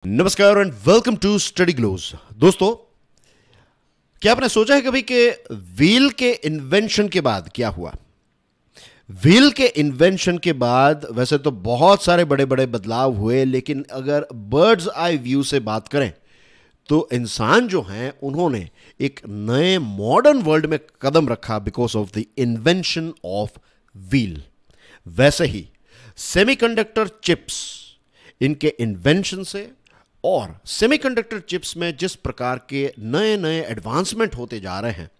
नमस्कार and welcome to Study Glows. दोस्तों, क्या आपने सोचा है कभी कि व्हील के इन्वेंशन के बाद क्या हुआ? व्हील के इन्वेंशन के बाद वैसे तो बहुत सारे बड़े बड़े बदलाव हुए, लेकिन अगर बर्ड्स आई व्यू से बात करें तो इंसान जो हैं उन्होंने एक नए मॉडर्न वर्ल्ड में कदम रखा because of the invention of wheel. वैसे ही सेमीकंडक्टर चिप्स, इनके इन्वेंशन से और सेमीकंडक्टर चिप्स में जिस प्रकार के नए नए एडवांसमेंट होते जा रहे हैं,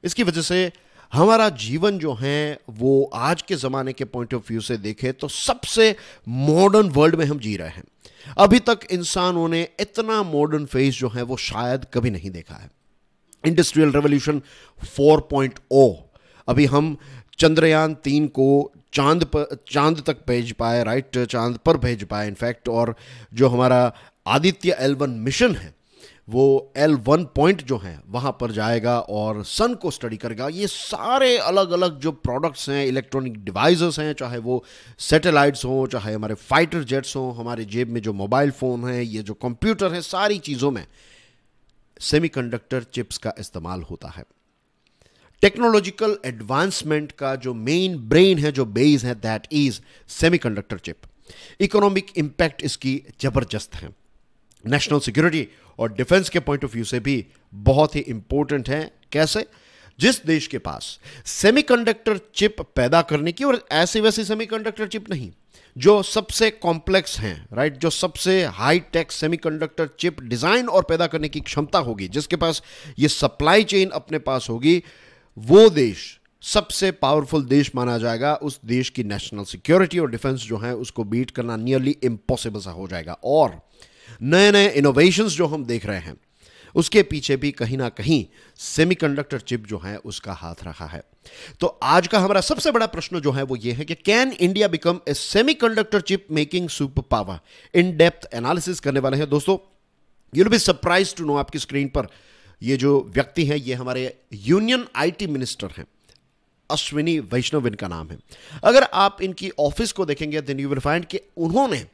इसकी वजह से हमारा जीवन जो है वो आज के ज़माने के पॉइंट ऑफ व्यू से देखें तो सबसे मॉडर्न वर्ल्ड में हम जी रहे हैं। अभी तक इंसानों ने इतना मॉडर्न फेज जो है वो शायद कभी नहीं देखा है। इंडस्ट्रियल रेवोल्यूशन 4.0, अभी हम चंद्रयान 3 को चांद तक भेज पाए, राइट, चांद पर भेज पाए इनफैक्ट। और जो हमारा आदित्य L1 मिशन है वो L1 पॉइंट जो है वहाँ पर जाएगा और सन को स्टडी करेगा। ये सारे अलग अलग जो प्रोडक्ट्स हैं, इलेक्ट्रॉनिक डिवाइसेस हैं, चाहे वो सैटेलाइट्स हों, चाहे हमारे फाइटर जेट्स हों, हमारे जेब में जो मोबाइल फ़ोन है, ये जो कंप्यूटर है, सारी चीज़ों में सेमीकंडक्टर चिप्स का इस्तेमाल होता है। टेक्नोलॉजिकल एडवांसमेंट का जो मेन ब्रेन है, जो बेस है, that is semiconductor chip. Economic impact इसकी जबरदस्त है। नेशनल सिक्योरिटी और डिफेंस के पॉइंट ऑफ व्यू से भी बहुत ही इंपॉर्टेंट है। कैसे? जिस देश के पास सेमीकंडक्टर चिप पैदा करने की, और ऐसी वैसी सेमीकंडक्टर चिप नहीं, जो सबसे कॉम्प्लेक्स हैं, राइट, जो सबसे high tech semiconductor chip design और पैदा करने की क्षमता होगी, जिसके पास ये सप्लाई चेन अपने पास होगी, वो देश सबसे पावरफुल देश माना जाएगा। उस देश की नेशनल सिक्योरिटी और डिफेंस जो है उसको बीट करना नियरली इम्पॉसिबल सा हो जाएगा। और नए नए इनोवेशंस जो हम देख रहे हैं उसके पीछे भी कहीं ना कहीं सेमीकंडक्टर चिप जो है उसका हाथ रहा है। तो आज का हमारा सबसे बड़ा प्रश्न जो है वो ये है कि can India become a semiconductor chip making super power? In depth analysis करने वाले हैं दोस्तों। You will be surprise to know, आपकी स्क्रीन पर ये जो व्यक्ति हैं ये हमारे यूनियन आईटी मिनिस्टर हैं, अश्विनी वैष्णव इनका नाम है। अगर आप इनकी ऑफिस को देखेंगे देन यू विल फाइंड कि उन्होंने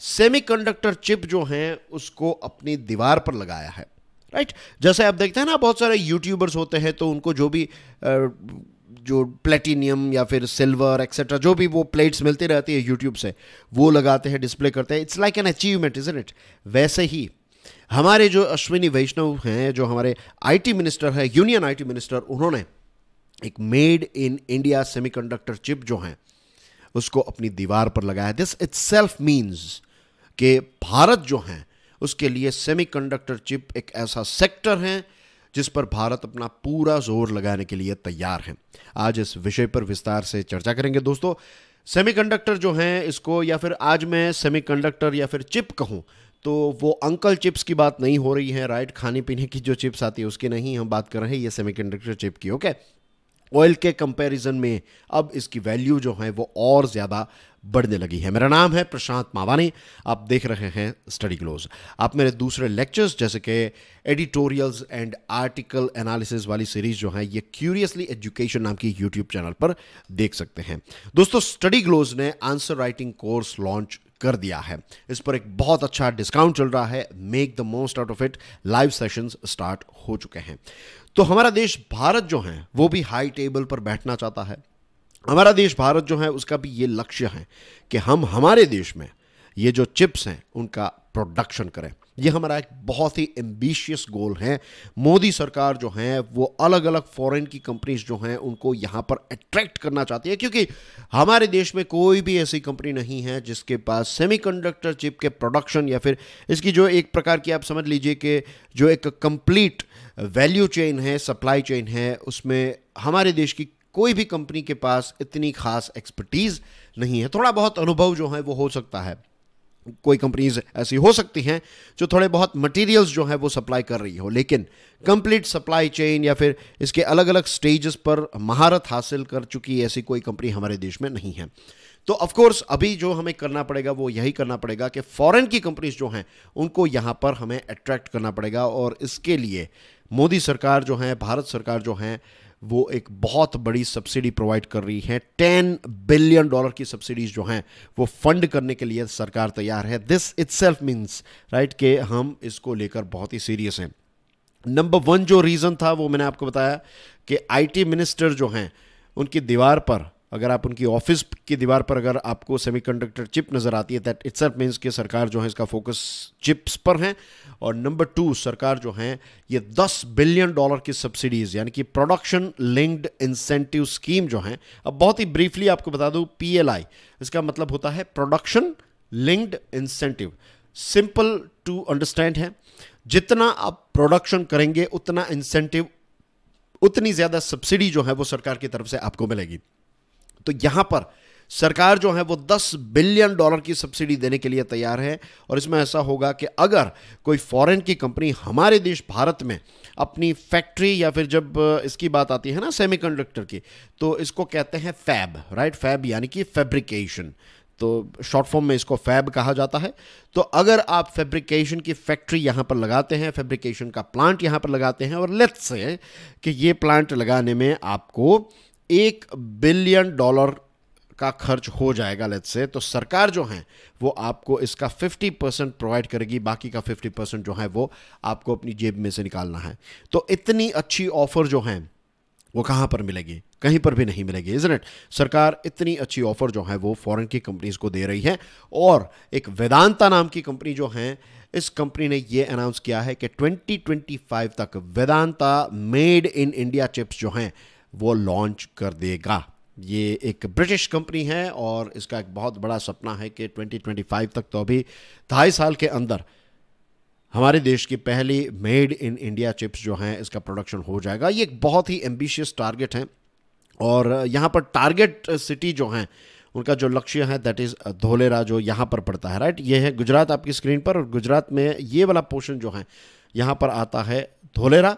सेमीकंडक्टर चिप जो हैं उसको अपनी दीवार पर लगाया है, राइट। जैसे आप देखते हैं ना, बहुत सारे यूट्यूबर्स होते हैं तो उनको जो भी जो प्लेटिनियम या फिर सिल्वर एक्सेट्रा जो भी वो प्लेट्स मिलती रहती है यूट्यूब से, वो लगाते हैं, डिस्प्ले करते हैं। It's like an achievement, isn't it? वैसे ही हमारे जो अश्विनी वैष्णव हैं, जो हमारे आईटी मिनिस्टर है, यूनियन आईटी मिनिस्टर, उन्होंने एक made in India semiconductor chip जो है उसको अपनी दीवार पर लगाया। दिस इटसेल्फ मीन्स कि भारत जो है उसके लिए सेमीकंडक्टर चिप एक ऐसा सेक्टर है जिस पर भारत अपना पूरा जोर लगाने के लिए तैयार है। आज इस विषय पर विस्तार से चर्चा करेंगे दोस्तों। सेमीकंडक्टर जो है इसको, या फिर आज मैं सेमीकंडक्टर या फिर चिप कहूँ तो वो अंकल चिप्स की बात नहीं हो रही है, राइट। खाने पीने की जो चिप्स आती है उसकी नहीं, हम बात कर रहे हैं ये सेमीकंडक्टर चिप की, ओके। ऑयल के कंपैरिजन में अब इसकी वैल्यू जो है वो और ज़्यादा बढ़ने लगी है। मेरा नाम है प्रशांत मावानी, आप देख रहे हैं स्टडी ग्लोज। आप मेरे दूसरे लेक्चर्स जैसे कि एडिटोरियल्स एंड आर्टिकल एनालिसिस वाली सीरीज जो है ये क्यूरियसली एजुकेशन नाम की यूट्यूब चैनल पर देख सकते हैं। दोस्तों, स्टडी ग्लोज ने आंसर राइटिंग कोर्स लॉन्च कर दिया है। इस पर एक बहुत अच्छा डिस्काउंट चल रहा है। Make the most out of it. Live sessions start हो चुके हैं। तो हमारा देश भारत जो है वो भी हाई टेबल पर बैठना चाहता है। हमारा देश भारत जो है उसका भी ये लक्ष्य है कि हम हमारे देश में ये जो चिप्स हैं उनका प्रोडक्शन करें। ये हमारा एक बहुत ही एम्बिशियस गोल है। मोदी सरकार जो है वो अलग अलग फॉरेन की कंपनीज जो हैं उनको यहाँ पर अट्रैक्ट करना चाहती है, क्योंकि हमारे देश में कोई भी ऐसी कंपनी नहीं है जिसके पास सेमीकंडक्टर चिप के प्रोडक्शन या फिर इसकी जो एक प्रकार की आप समझ लीजिए कि जो एक कंप्लीट वैल्यू चेन है, सप्लाई चेन है, उसमें हमारे देश की कोई भी कंपनी के पास इतनी खास एक्सपर्टीज नहीं है। थोड़ा बहुत अनुभव जो है वो हो सकता है, कोई कंपनीज ऐसी हो सकती हैं जो थोड़े बहुत मटेरियल्स जो है वो सप्लाई कर रही हो, लेकिन कंप्लीट सप्लाई चेन या फिर इसके अलग अलग स्टेजेस पर महारत हासिल कर चुकी ऐसी कोई कंपनी हमारे देश में नहीं है। तो ऑफ कोर्स अभी जो हमें करना पड़ेगा वो यही करना पड़ेगा कि फॉरेन की कंपनीज जो हैं उनको यहाँ पर हमें अट्रैक्ट करना पड़ेगा। और इसके लिए मोदी सरकार जो है, भारत सरकार जो है, वो एक बहुत बड़ी सब्सिडी प्रोवाइड कर रही है। $10 बिलियन की सब्सिडीज जो हैं वो फंड करने के लिए सरकार तैयार है। दिस इटसेल्फ मीन्स राइट कि हम इसको लेकर बहुत ही सीरियस हैं। नंबर 1 जो रीज़न था वो मैंने आपको बताया कि आईटी मिनिस्टर जो हैं उनकी दीवार पर, अगर आप उनकी ऑफिस की दीवार पर अगर आपको सेमीकंडक्टर चिप नज़र आती है, दैट इटसेल्फ मींस कि सरकार जो है इसका फोकस चिप्स पर है। और नंबर 2 सरकार जो है ये $10 बिलियन की सब्सिडीज़ यानी कि प्रोडक्शन लिंक्ड इंसेंटिव स्कीम जो है, अब बहुत ही ब्रीफली आपको बता दूं, PLI इसका मतलब होता है production linked incentive. Simple to understand है, जितना आप प्रोडक्शन करेंगे उतना इंसेंटिव, उतनी ज़्यादा सब्सिडी जो है वो सरकार की तरफ से आपको मिलेगी। तो यहां पर सरकार जो है वो $10 बिलियन की सब्सिडी देने के लिए तैयार है। और इसमें ऐसा होगा कि अगर कोई फॉरेन की कंपनी हमारे देश भारत में अपनी फैक्ट्री, या फिर जब इसकी बात आती है ना सेमीकंडक्टर की, तो इसको कहते हैं फैब, राइट? फैब यानी कि फैब्रिकेशन, तो शॉर्ट फॉर्म में इसको फैब कहा जाता है। तो अगर आप फैब्रिकेशन की फैक्ट्री यहाँ पर लगाते हैं, फैब्रिकेशन का प्लांट यहाँ पर लगाते हैं, और लेट्स से कि ये प्लांट लगाने में आपको $1 बिलियन का खर्च हो जाएगा लेट्स से, तो सरकार जो है वो आपको इसका 50% प्रोवाइड करेगी, बाकी का 50% जो है वो आपको अपनी जेब में से निकालना है। तो इतनी अच्छी ऑफर जो है वो कहाँ पर मिलेगी? कहीं पर भी नहीं मिलेगी, इज़न्ट इट? सरकार इतनी अच्छी ऑफर जो है वो फॉरेन की कंपनीज को दे रही है। और एक वेदांता नाम की कंपनी जो है, इस कंपनी ने ये अनाउंस किया है कि 2025 तक Vedanta made in India chips जो हैं वो लॉन्च कर देगा। ये एक ब्रिटिश कंपनी है और इसका एक बहुत बड़ा सपना है कि 2025 तक, तो अभी 2.5 साल के अंदर हमारे देश की पहली मेड इन इंडिया चिप्स जो हैं इसका प्रोडक्शन हो जाएगा। ये एक बहुत ही एम्बिशियस टारगेट है। और यहाँ पर टारगेट सिटी जो हैं उनका जो लक्ष्य है दैट इज़ धोलेरा, जो यहाँ पर पड़ता है, राइट? ये है गुजरात आपकी स्क्रीन पर, और गुजरात में ये वाला पोर्शन जो है यहाँ पर आता है धोलेरा।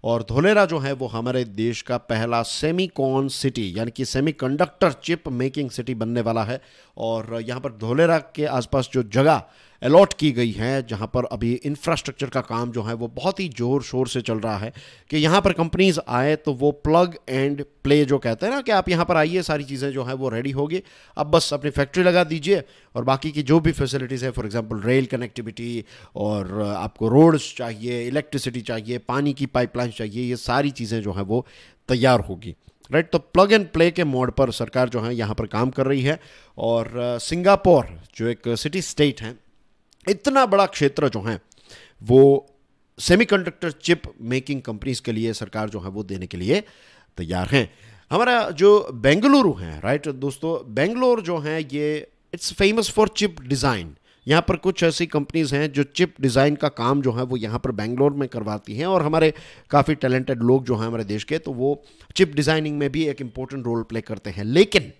और धोलेरा जो है वो हमारे देश का पहला सेमीकॉन सिटी यानी कि सेमीकंडक्टर चिप मेकिंग सिटी बनने वाला है। और यहाँ पर धोलेरा के आसपास जो जगह अलॉट की गई है, जहाँ पर अभी इंफ्रास्ट्रक्चर का काम जो है वो बहुत ही ज़ोर शोर से चल रहा है कि यहाँ पर कंपनीज आए तो वो प्लग एंड प्ले जो कहते हैं ना, कि आप यहाँ पर आइए, सारी चीज़ें जो है वो रेडी होगी, अब बस अपनी फैक्ट्री लगा दीजिए और बाकी की जो भी फैसिलिटीज़ है, फॉर एग्जांपल रेल कनेक्टिविटी, और आपको रोड्स चाहिए, इलेक्ट्रिसिटी चाहिए, पानी की पाइपलाइन चाहिए, ये सारी चीज़ें जो है वो तैयार होगी, राइट? तो प्लग एंड प्ले के मोड पर सरकार जो है यहाँ पर काम कर रही है। और सिंगापुर जो एक सिटी स्टेट है, इतना बड़ा क्षेत्र जो है वो सेमीकंडक्टर चिप मेकिंग कंपनीज के लिए सरकार जो है वो देने के लिए तैयार हैं। हमारा जो बेंगलुरु है, राइट दोस्तों, बेंगलोर जो है ये it's famous for chip design. यहाँ पर कुछ ऐसी कंपनीज हैं जो चिप डिज़ाइन का काम जो है वो यहाँ पर बेंगलोर में करवाती हैं, और हमारे काफ़ी टैलेंटेड लोग जो हैं हमारे देश के, तो वो चिप डिज़ाइनिंग में भी एक इम्पोर्टेंट रोल प्ले करते हैं। लेकिन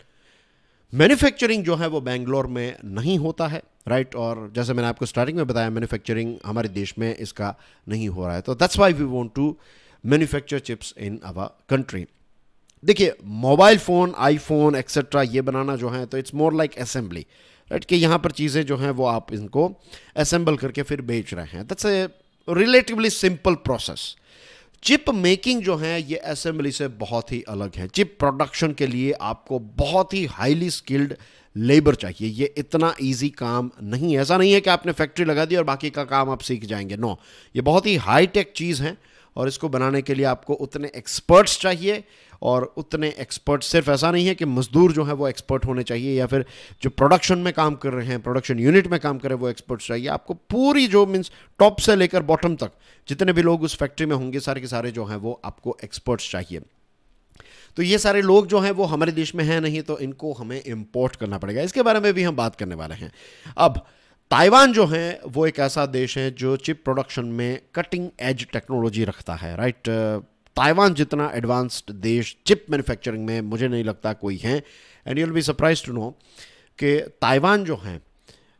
मैन्युफैक्चरिंग जो है वो बेंगलोर में नहीं होता है, राइट? और जैसे मैंने आपको स्टार्टिंग में बताया, मैन्युफैक्चरिंग हमारे देश में इसका नहीं हो रहा है। तो that's why we want to manufacture chips in our country. देखिए, मोबाइल फ़ोन, आईफोन एक्सेट्रा ये बनाना जो है तो it's more like assembly, right? कि यहाँ पर चीज़ें जो हैं वो आप इनको असेंबल करके फिर बेच रहे हैं। That's a relatively simple process. Chip making जो है ये असेंबली से बहुत ही अलग है। चिप प्रोडक्शन के लिए आपको बहुत ही हाईली स्किल्ड लेबर चाहिए। ये इतना इजी काम नहीं है। ऐसा नहीं है कि आपने फैक्ट्री लगा दी और बाकी का काम आप सीख जाएंगे। नो, ये बहुत ही हाई टेक चीज़ है, और इसको बनाने के लिए आपको उतने एक्सपर्ट्स चाहिए। और उतने एक्सपर्ट सिर्फ ऐसा नहीं है कि मजदूर जो है वो एक्सपर्ट होने चाहिए, या फिर जो प्रोडक्शन में काम कर रहे हैं, प्रोडक्शन यूनिट में काम कर रहे हैं, वो एक्सपर्ट्स चाहिए। आपको पूरी जो मीन्स टॉप से लेकर बॉटम तक जितने भी लोग उस फैक्ट्री में होंगे, सारे के सारे जो हैं वो आपको एक्सपर्ट्स चाहिए। तो ये सारे लोग जो हैं वो हमारे देश में हैं नहीं, तो इनको हमें इम्पोर्ट करना पड़ेगा। इसके बारे में भी हम बात करने वाले हैं। अब ताइवान जो है वो एक ऐसा देश है जो चिप प्रोडक्शन में कटिंग एज टेक्नोलॉजी रखता है, राइट? ताइवान जितना एडवांस्ड देश चिप मैन्युफैक्चरिंग में मुझे नहीं लगता कोई है। And you will be surprise to know कि ताइवान जो है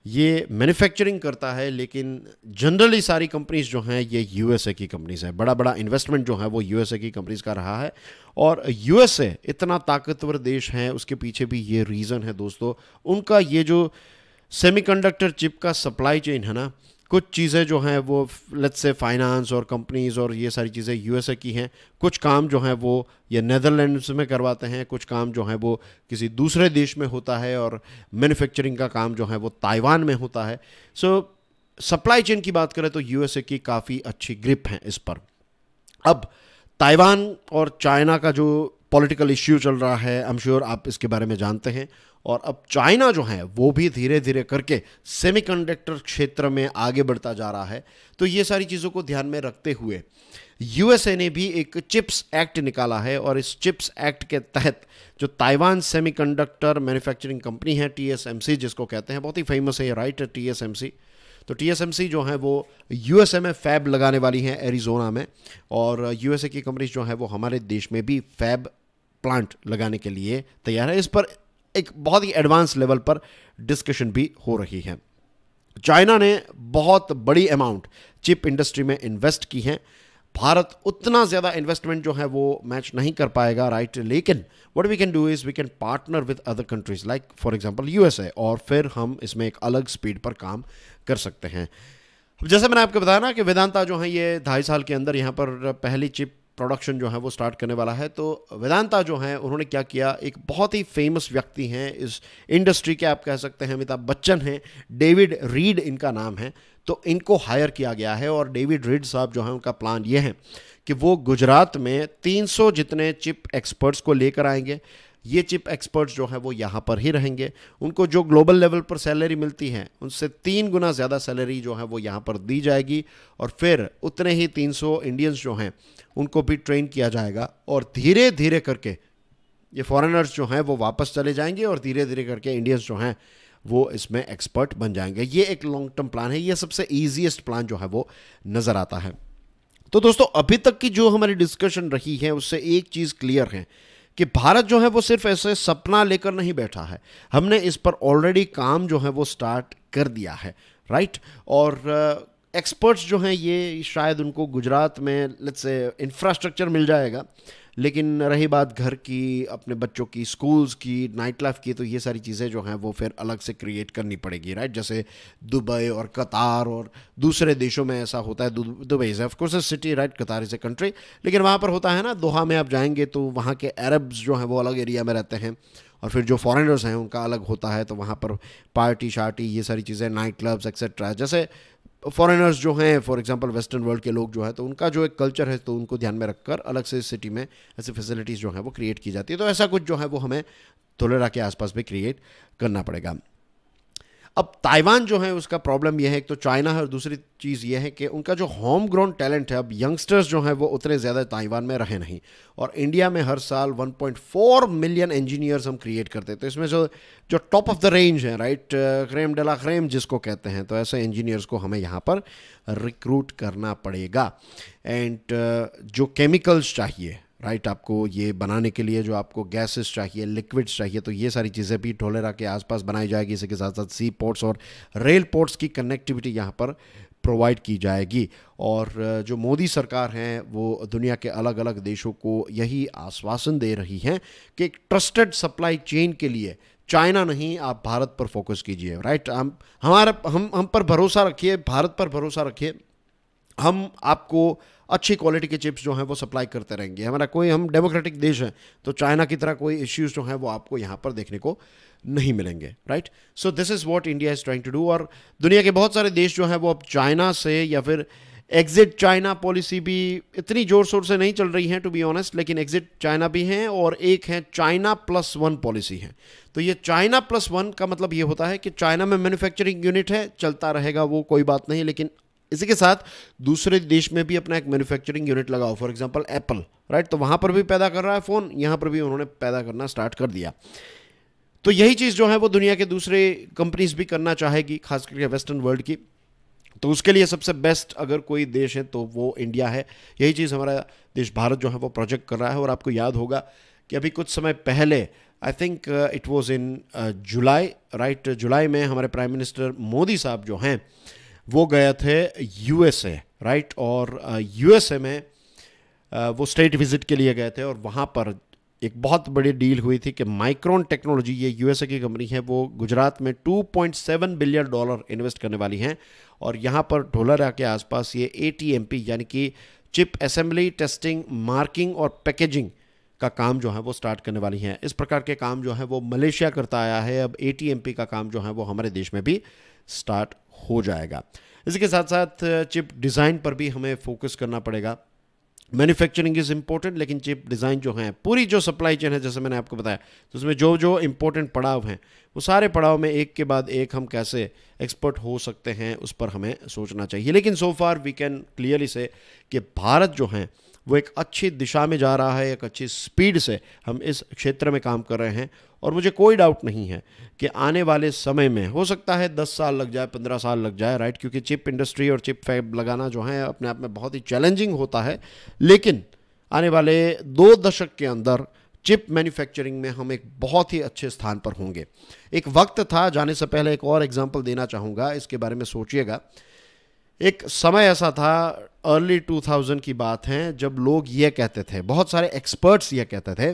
ये मैन्युफैक्चरिंग करता है, लेकिन जनरली सारी कंपनीज जो हैं ये यूएसए की कंपनीज हैं। बड़ा बड़ा इन्वेस्टमेंट जो है वो यूएसए की कंपनीज का रहा है। और यूएसए इतना ताकतवर देश है, उसके पीछे भी ये रीज़न है दोस्तों। उनका ये जो सेमीकंडक्टर चिप का सप्लाई चेन है ना, कुछ चीज़ें जो हैं वो लेट्स से फाइनेंस और कंपनीज और ये सारी चीज़ें यूएसए की हैं, कुछ काम जो हैं वो ये नेदरलैंड्स में करवाते हैं, कुछ काम जो है वो किसी दूसरे देश में होता है, और मैन्युफैक्चरिंग का काम जो है वो ताइवान में होता है। सो सप्लाई चेन की बात करें तो यूएसए की काफ़ी अच्छी ग्रिप है इस पर। अब ताइवान और चाइना का जो पॉलिटिकल इश्यू चल रहा है, आई एम श्योर आप इसके बारे में जानते हैं, और अब चाइना जो है वो भी धीरे धीरे करके सेमीकंडक्टर क्षेत्र में आगे बढ़ता जा रहा है। तो ये सारी चीज़ों को ध्यान में रखते हुए यूएसए ने भी एक चिप्स एक्ट निकाला है, और इस चिप्स एक्ट के तहत जो ताइवान सेमीकंडक्टर मैन्युफैक्चरिंग कंपनी है, टीएसएमसी जिसको कहते हैं, बहुत ही फेमस है ये, राइट, टीएसएमसी। तो टीएसएमसी जो है वो यूएसए में फैब लगाने वाली हैं एरिजोना में, और यूएसए की कंपनीज जो है वो हमारे देश में भी फैब प्लांट लगाने के लिए तैयार है। इस पर एक बहुत ही एडवांस लेवल पर डिस्कशन भी हो रही है। चाइना ने बहुत बड़ी अमाउंट चिप इंडस्ट्री में इन्वेस्ट की है। भारत उतना ज़्यादा इन्वेस्टमेंट जो है वो मैच नहीं कर पाएगा, राइट, लेकिन what we can do is we can partner with other countries like for example USA, और फिर हम इसमें एक अलग स्पीड पर काम कर सकते हैं। जैसे मैंने आपको बताया ना कि वेदांता जो है ये 2.5 साल के अंदर यहाँ पर पहली चिप प्रोडक्शन जो है वो स्टार्ट करने वाला है। तो वेदांता जो है उन्होंने क्या किया, एक बहुत ही फेमस व्यक्ति हैं इस इंडस्ट्री के, आप कह सकते हैं अमिताभ बच्चन हैं, डेविड रीड इनका नाम है, तो इनको हायर किया गया है। और डेविड रीड साहब जो है उनका प्लान ये है कि वो गुजरात में 300 जितने चिप एक्सपर्ट्स को लेकर आएंगे। ये चिप एक्सपर्ट्स जो है वो यहाँ पर ही रहेंगे, उनको जो ग्लोबल लेवल पर सैलरी मिलती है उनसे 3 गुना ज़्यादा सैलरी जो है वो यहाँ पर दी जाएगी, और फिर उतने ही 300 इंडियंस जो हैं उनको भी ट्रेन किया जाएगा, और धीरे धीरे करके ये फॉरेनर्स जो हैं वो वापस चले जाएंगे, और धीरे धीरे करके इंडियंस जो हैं वो इसमें एक्सपर्ट बन जाएंगे। ये एक लॉन्ग टर्म प्लान है, ये सबसे ईजीएस्ट प्लान जो है वो नज़र आता है। तो दोस्तों अभी तक की जो हमारी डिस्कशन रही है उससे एक चीज़ क्लियर है कि भारत जो है वो सिर्फ ऐसे सपना लेकर नहीं बैठा है, हमने इस पर ऑलरेडी काम जो है वो स्टार्ट कर दिया है, राइट। और एक्सपर्ट्स जो हैं ये शायद उनको गुजरात में लेट्स से इंफ्रास्ट्रक्चर मिल जाएगा, लेकिन रही बात घर की, अपने बच्चों की, स्कूल्स की, नाइट लाइफ की, तो ये सारी चीज़ें जो हैं वो फिर अलग से क्रिएट करनी पड़ेगी, राइट। जैसे दुबई और कतार और दूसरे देशों में ऐसा होता है। Dubai is of course a city, right, कतार इज़ ए कंट्री, लेकिन वहाँ पर होता है ना, दोहा में आप जाएंगे तो वहाँ के अरब्स जो हैं वो अलग एरिया में रहते हैं, और फिर जो फॉरेनर्स हैं उनका अलग होता है, तो वहाँ पर पार्टी शार्टी ये सारी चीज़ें, नाइट क्लब्स एक्सेट्रा। जैसे फॉरेनर्स जो हैं फॉर एग्जांपल वेस्टर्न वर्ल्ड के लोग जो है तो उनका जो एक कल्चर है तो उनको ध्यान में रखकर अलग से सिटी में ऐसी फैसिलिटीज़ जो हैं वो क्रिएट की जाती है। तो ऐसा कुछ जो है वो हमें धोलेरा के आसपास भी क्रिएट करना पड़ेगा। अब ताइवान जो है उसका प्रॉब्लम यह है, एक तो चाइना है और दूसरी चीज़ यह है कि उनका जो होम ग्रोन टैलेंट है, अब यंगस्टर्स जो हैं वो उतने ज़्यादा ताइवान में रहे नहीं, और इंडिया में हर साल 1.4 मिलियन इंजीनियर्स हम क्रिएट करते हैं। तो इसमें जो टॉप ऑफ द रेंज है, राइट, क्रेम डेला क्रेम जिसको कहते हैं, तो ऐसे इंजीनियर्स को हमें यहाँ पर रिक्रूट करना पड़ेगा। एंड जो केमिकल्स चाहिए, राइट, आपको ये बनाने के लिए जो आपको गैसेस चाहिए, लिक्विड्स चाहिए, तो ये सारी चीज़ें भी ढोलेरा के आसपास बनाई जाएगी। इसी के साथ साथ सी पोर्ट्स और रेल पोर्ट्स की कनेक्टिविटी यहाँ पर प्रोवाइड की जाएगी। और जो मोदी सरकार है वो दुनिया के अलग अलग देशों को यही आश्वासन दे रही है कि एक ट्रस्टेड सप्लाई चेन के लिए चाइना नहीं, आप भारत पर फोकस कीजिए, राइट। हम पर भरोसा रखिए, भारत पर भरोसा रखिए, हम आपको अच्छी क्वालिटी के चिप्स जो हैं वो सप्लाई करते रहेंगे। हम डेमोक्रेटिक देश हैं, तो चाइना की तरह कोई इश्यूज जो हैं वो आपको यहाँ पर देखने को नहीं मिलेंगे, right. So this is what India is trying to do. और दुनिया के बहुत सारे देश जो हैं वो अब चाइना से या फिर एग्जिट चाइना पॉलिसी भी इतनी ज़ोर शोर से नहीं चल रही है टू बी ऑनेस्ट, लेकिन एग्जिट चाइना भी हैं और एक है चाइना +1 पॉलिसी है। तो ये चाइना +1 का मतलब ये होता है कि चाइना में मैन्युफैक्चरिंग यूनिट है, चलता रहेगा वो, कोई बात नहीं, लेकिन इसी के साथ दूसरे देश में भी अपना एक मैन्युफैक्चरिंग यूनिट लगाओ। फॉर एग्जांपल एप्पल, राइट, तो वहाँ पर भी पैदा कर रहा है फ़ोन, यहाँ पर भी उन्होंने पैदा करना स्टार्ट कर दिया। तो यही चीज़ जो है वो दुनिया के दूसरे कंपनीज भी करना चाहेगी, खास करके वेस्टर्न वर्ल्ड की। तो उसके लिए सबसे बेस्ट अगर कोई देश है तो वो इंडिया है। यही चीज़ हमारा देश भारत जो है वो प्रोजेक्ट कर रहा है। और आपको याद होगा कि अभी कुछ समय पहले, I think it was in July, right, जुलाई में हमारे प्राइम मिनिस्टर मोदी साहब जो हैं वो गए थे यूएसए, राइट, और यूएसए में वो स्टेट विजिट के लिए गए थे, और वहाँ पर एक बहुत बड़ी डील हुई थी कि माइक्रोन टेक्नोलॉजी, ये यूएसए की कंपनी है, वो गुजरात में $2.7 बिलियन इन्वेस्ट करने वाली हैं, और यहाँ पर ढोलरा के आसपास ये ATMP यानी कि चिप असेंबली, टेस्टिंग, मार्किंग और पैकेजिंग का काम जो है वो स्टार्ट करने वाली हैं। इस प्रकार के काम जो है वो मलेशिया करता आया है, अब ATMP का काम जो है वो हमारे देश में भी स्टार्ट हो जाएगा। इसी के साथ साथ चिप डिज़ाइन पर भी हमें फोकस करना पड़ेगा। मैन्युफैक्चरिंग इज़ इम्पोर्टेंट, लेकिन चिप डिज़ाइन जो है, पूरी जो सप्लाई चेन है, जैसे मैंने आपको बताया, तो उसमें जो जो इम्पोर्टेंट पड़ाव हैं वो सारे पड़ाव में एक के बाद एक हम कैसे एक्सपर्ट हो सकते हैं उस पर हमें सोचना चाहिए। लेकिन सो फार वी कैन क्लियरली से कि भारत जो है वो एक अच्छी दिशा में जा रहा है, एक अच्छी स्पीड से हम इस क्षेत्र में काम कर रहे हैं। और मुझे कोई डाउट नहीं है कि आने वाले समय में हो सकता है 10 साल लग जाए, 15 साल लग जाए, राइट, क्योंकि चिप इंडस्ट्री और चिप फैब लगाना जो है अपने आप में बहुत ही चैलेंजिंग होता है। लेकिन आने वाले 2 दशक के अंदर चिप मैन्युफैक्चरिंग में हम एक बहुत ही अच्छे स्थान पर होंगे। एक वक्त था, जाने से पहले एक और एग्जाम्पल देना चाहूँगा, इसके बारे में सोचिएगा। एक समय ऐसा था, अर्ली 2000 की बात है, जब लोग ये कहते थे, बहुत सारे एक्सपर्ट्स ये कहते थे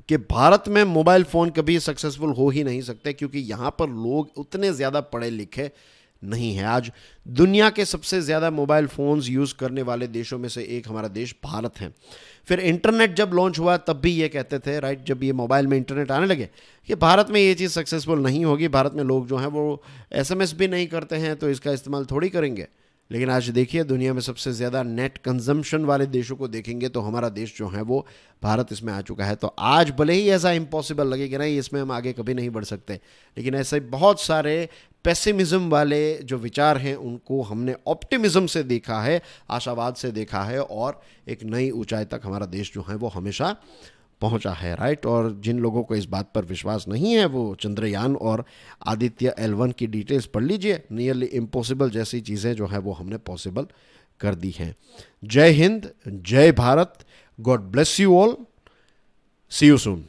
कि भारत में मोबाइल फ़ोन कभी सक्सेसफुल हो ही नहीं सकते क्योंकि यहाँ पर लोग उतने ज़्यादा पढ़े लिखे नहीं हैं। आज दुनिया के सबसे ज़्यादा मोबाइल फ़ोन्स यूज़ करने वाले देशों में से एक हमारा देश भारत है। फिर इंटरनेट जब लॉन्च हुआ तब भी ये कहते थे, राइट, जब ये मोबाइल में इंटरनेट आने लगे, कि भारत में ये चीज़ सक्सेसफुल नहीं होगी, भारत में लोग जो हैं वो SMS भी नहीं करते हैं तो इसका इस्तेमाल थोड़ी करेंगे। लेकिन आज देखिए, दुनिया में सबसे ज़्यादा नेट कंजम्पशन वाले देशों को देखेंगे तो हमारा देश जो है वो भारत इसमें आ चुका है। तो आज भले ही ऐसा इम्पॉसिबल लगे कि नहीं, इसमें हम आगे कभी नहीं बढ़ सकते, लेकिन ऐसे बहुत सारे पेसिमिज्म वाले जो विचार हैं उनको हमने ऑप्टिमिज्म से देखा है, आशावाद से देखा है, और एक नई ऊंचाई तक हमारा देश जो है वो हमेशा पहुंचा है, राइट। और जिन लोगों को इस बात पर विश्वास नहीं है वो चंद्रयान और आदित्य L1 की डिटेल्स पढ़ लीजिए। नियरली इम्पॉसिबल जैसी चीज़ें जो है वो हमने पॉसिबल कर दी हैं। जय हिंद, जय Bharat, God bless you all, see you soon.